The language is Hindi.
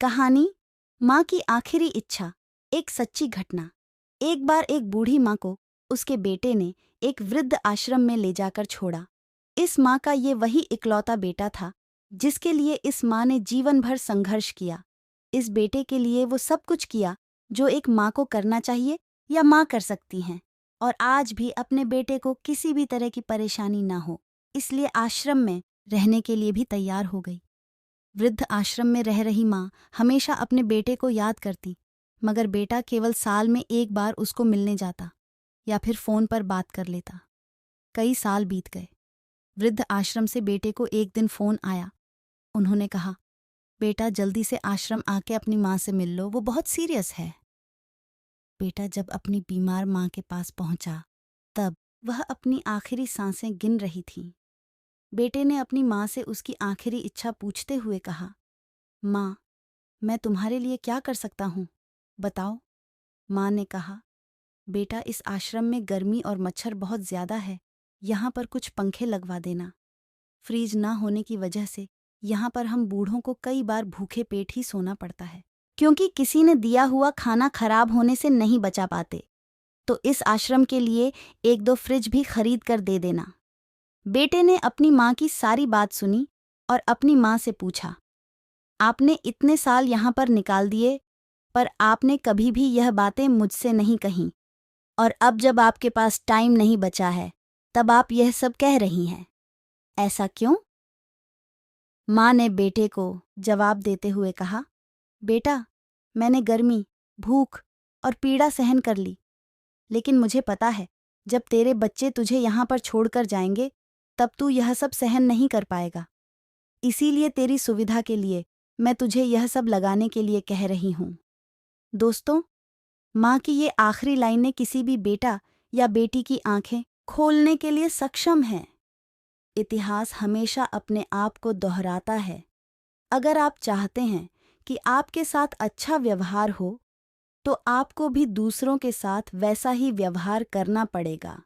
कहानी माँ की आखिरी इच्छा। एक सच्ची घटना। एक बार एक बूढ़ी माँ को उसके बेटे ने एक वृद्ध आश्रम में ले जाकर छोड़ा। इस माँ का ये वही इकलौता बेटा था जिसके लिए इस माँ ने जीवन भर संघर्ष किया। इस बेटे के लिए वो सब कुछ किया जो एक माँ को करना चाहिए या माँ कर सकती हैं, और आज भी अपने बेटे को किसी भी तरह की परेशानी ना हो, इसलिए आश्रम में रहने के लिए भी तैयार हो गई। वृद्ध आश्रम में रह रही माँ हमेशा अपने बेटे को याद करती, मगर बेटा केवल साल में एक बार उसको मिलने जाता या फिर फ़ोन पर बात कर लेता। कई साल बीत गए। वृद्ध आश्रम से बेटे को एक दिन फ़ोन आया। उन्होंने कहा, बेटा जल्दी से आश्रम आके अपनी माँ से मिल लो, वो बहुत सीरियस है। बेटा जब अपनी बीमार माँ के पास पहुंचा तब वह अपनी आखिरी सांसें गिन रही थी। बेटे ने अपनी माँ से उसकी आखिरी इच्छा पूछते हुए कहा, माँ, मैं तुम्हारे लिए क्या कर सकता हूँ, बताओ। माँ ने कहा, बेटा इस आश्रम में गर्मी और मच्छर बहुत ज़्यादा है, यहाँ पर कुछ पंखे लगवा देना। फ्रीज ना होने की वजह से यहाँ पर हम बूढ़ों को कई बार भूखे पेट ही सोना पड़ता है, क्योंकि किसी ने दिया हुआ खाना खराब होने से नहीं बचा पाते। तो इस आश्रम के लिए एक दो फ्रिज भी खरीद कर दे देना। बेटे ने अपनी माँ की सारी बात सुनी और अपनी माँ से पूछा, आपने इतने साल यहाँ पर निकाल दिए, पर आपने कभी भी यह बातें मुझसे नहीं कहीं, और अब जब आपके पास टाइम नहीं बचा है तब आप यह सब कह रही हैं, ऐसा क्यों? माँ ने बेटे को जवाब देते हुए कहा, बेटा, मैंने गर्मी, भूख और पीड़ा सहन कर ली, लेकिन मुझे पता है जब तेरे बच्चे तुझे यहाँ पर छोड़कर जाएंगे तब तू यह सब सहन नहीं कर पाएगा। इसीलिए तेरी सुविधा के लिए मैं तुझे यह सब लगाने के लिए कह रही हूँ। दोस्तों, माँ की ये आखिरी लाइनें किसी भी बेटा या बेटी की आंखें खोलने के लिए सक्षम हैं। इतिहास हमेशा अपने आप को दोहराता है। अगर आप चाहते हैं कि आपके साथ अच्छा व्यवहार हो, तो आपको भी दूसरों के साथ वैसा ही व्यवहार करना पड़ेगा।